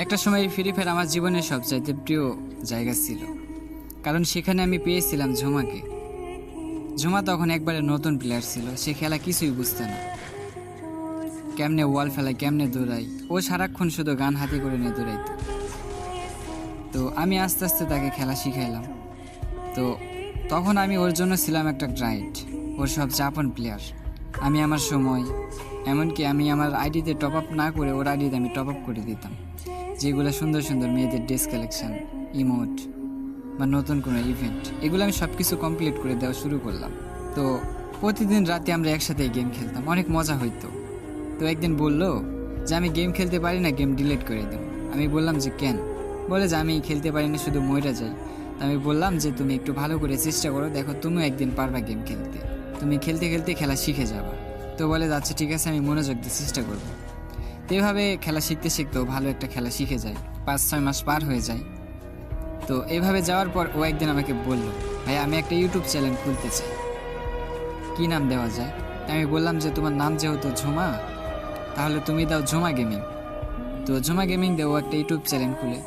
একটা সময় free fire আমার জীবনের সবচাইতে প্রিয় জায়গা ছিল, কারণ সেখানে আমি পেয়েছিলাম ঝুমাকে। ঝুমা তখন একবারে নতুন প্লেয়ার ছিল, সে খেলা কিছুই বুঝতে না, কেমনে ওয়াল ফেলায়, কেমনে দৌড়াই, ও সারাক্ষণ শুধু গান হাতে করে নিয়ে দৌড়াইতো। তো আমি আস্তে আস্তে তাকে খেলা শিখাইলাম। তো তখন আমি ওর জন্য ছিলাম একটা গাইড, ওর সবচেয়ে আপন প্লেয়ার। আমি আমার সময়, এমনকি আমি আমার আইডিতে টপ আপ না করে ওর আইডিতে আমি টপ আপ করে দিতাম, যেগুলো সুন্দর সুন্দর মেয়েদের ড্রেস কালেকশন, ইমোট বা নতুন কোনো ইভেন্ট, এগুলো আমি সব কিছু কমপ্লিট করে দেওয়া শুরু করলাম। তো প্রতিদিন রাতে আমরা একসাথে গেম খেলতাম, অনেক মজা হইতো। তো একদিন বললো যে আমি গেম খেলতে পারি না, গেম ডিলিট করে দেব। আমি বললাম যে কেন? বলে যে আমি খেলতে পারি না, শুধু মইরা যাই। তো আমি বললাম যে তুমি একটু ভালো করে চেষ্টা করো, দেখো তুমিও একদিন পারবা গেম খেলতে, তুমি খেলতে খেলতে খেলা শিখে যাবা। তো বলে আচ্ছা ঠিক আছে, আমি মনোযোগ দিয়ে চেষ্টা করবো। তো এভাবে খেলা শিখতে শিখতেও ভালো একটা খেলা শিখে যায়, 5-6 মাস পার হয়ে যায়। তো এইভাবে যাওয়ার পর ও একদিন আমাকে বলল, ভাই আমি একটা ইউটিউব চ্যানেল খুলতে চাই, কী নাম দেওয়া যায়? আমি বললাম যে তোমার নাম যেহেতু ঝুমা, তাহলে তুমি দাও ঝুমা গেমিং। তো ঝুমা গেমিং দেও একটা ইউটিউব চ্যানেল খুলে।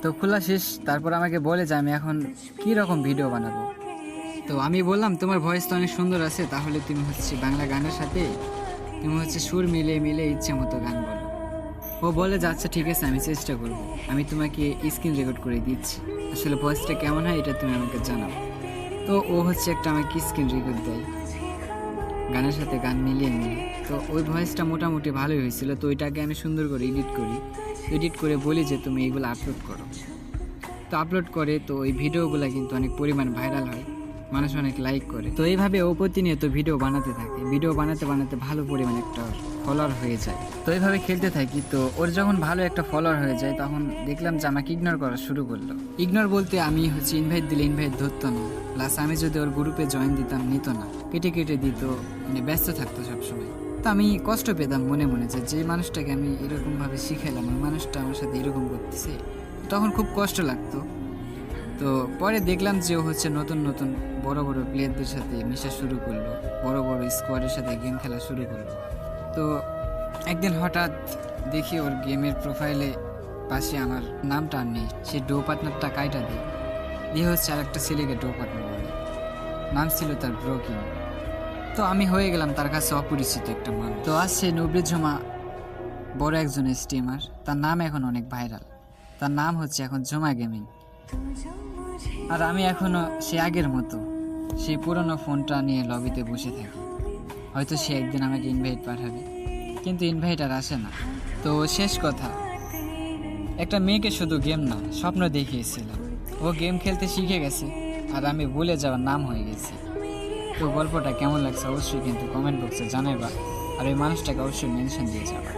তো খোলা শেষ, তারপর আমাকে বলে যে আমি এখন কী রকম ভিডিও বানাবো। তো আমি বললাম তোমার ভয়েস তো অনেক সুন্দর আছে, তাহলে তুমি হচ্ছে বাংলা গানের সাথে তুমি হচ্ছে সুর মিলে মিলে ইচ্ছে মতো গান বলো। ও বলে যে আচ্ছা ঠিক আছে, আমি চেষ্টা করব, আমি তোমাকে স্ক্রিন রেকর্ড করে দিচ্ছি, আসলে ভয়েসটা কেমন হয় এটা তুমি আমাকে জানাও। তো ও হচ্ছে একটা আমাকে স্ক্রিন রেকর্ড দেয়, গানের সাথে গান মিলিয়ে মিলিয়ে। তো ওই ভয়েসটা মোটামুটি ভালোই হয়েছিল। তো ওইটাকে আমি সুন্দর করে এডিট করে বলি যে তুমি এইগুলো আপলোড করো। তো আপলোড করে, তো ওই ভিডিওগুলো কিন্তু অনেক পরিমাণ ভাইরাল হয়, মানুষ অনেক লাইক করে। তো এইভাবে ও প্রতিনিয়ত ভিডিও বানাতে থাকে, ভিডিও বানাতে বানাতে ভালো পরিমাণ একটা ফলোয়ার হয়ে যায়। তো এইভাবে খেলতে থাকি। তো ওর যখন ভালো একটা ফলোয়ার হয়ে যায়, তখন দেখলাম যে আমাকে ইগনোর করা শুরু করলো। ইগনোর বলতে আমি হচ্ছে ইনভাইট দিলে ইনভাইট ধরতো না, প্লাস আমি যদি ওর গ্রুপে জয়েন দিতাম নিত না, কেটে কেটে দিত, মানে ব্যস্ত থাকতো সবসময়। তো আমি কষ্ট পেতাম মনে মনে যে মানুষটাকে আমি এরকমভাবে শিখাইলাম, ওই মানুষটা আমার সাথে এরকম করতেছে, তখন খুব কষ্ট লাগতো। তো পরে দেখলাম যে ও হচ্ছে নতুন নতুন বড় বড় প্লেয়ারদের সাথে মেশা শুরু করলো, বড় বড় স্কোয়াডের সাথে গেম খেলা শুরু করলো। তো একদিন হঠাৎ দেখি ওর গেমের প্রোফাইলে পাশে আমার নামটা আর নেই, সে ডো পার্টনারটা কাইটা দিয়ে হচ্ছে আর একটা ছেলেকে ডো পার্টনার বলে, নাম ছিল তার ব্রোকিং। তো আমি হয়ে গেলাম তার কাছে অপরিচিত একটা মানুষ। তো আজ সে নবী ঝুমা, বড় একজন স্ট্রিমার, তার নাম এখন অনেক ভাইরাল, তার নাম হচ্ছে এখন ঝুমা গেমিং। আর আমি এখনো সে আগের মতো সেই পুরনো ফোনটা নিয়ে লবিতে বসে থাকি। হয়তো সে একদিন আমাকে ইনভাইট পাঠাবে, কিন্তু ইনভাইট আর আসে না। তো শেষ কথা, একটা মেয়েকে শুধু গেম না, স্বপ্ন দেখিয়েছিলাম, ও গেম খেলতে শিখে গেছে, আর আমি ভুলে যাওয়ার নাম হয়ে গেছি। তো গল্পটা কেমন লাগছে অবশ্যই কিন্তু কমেন্ট বক্সে জানাইবা, আর ওই মানুষটাকে অবশ্যই মেনশন দিয়ে যাবা।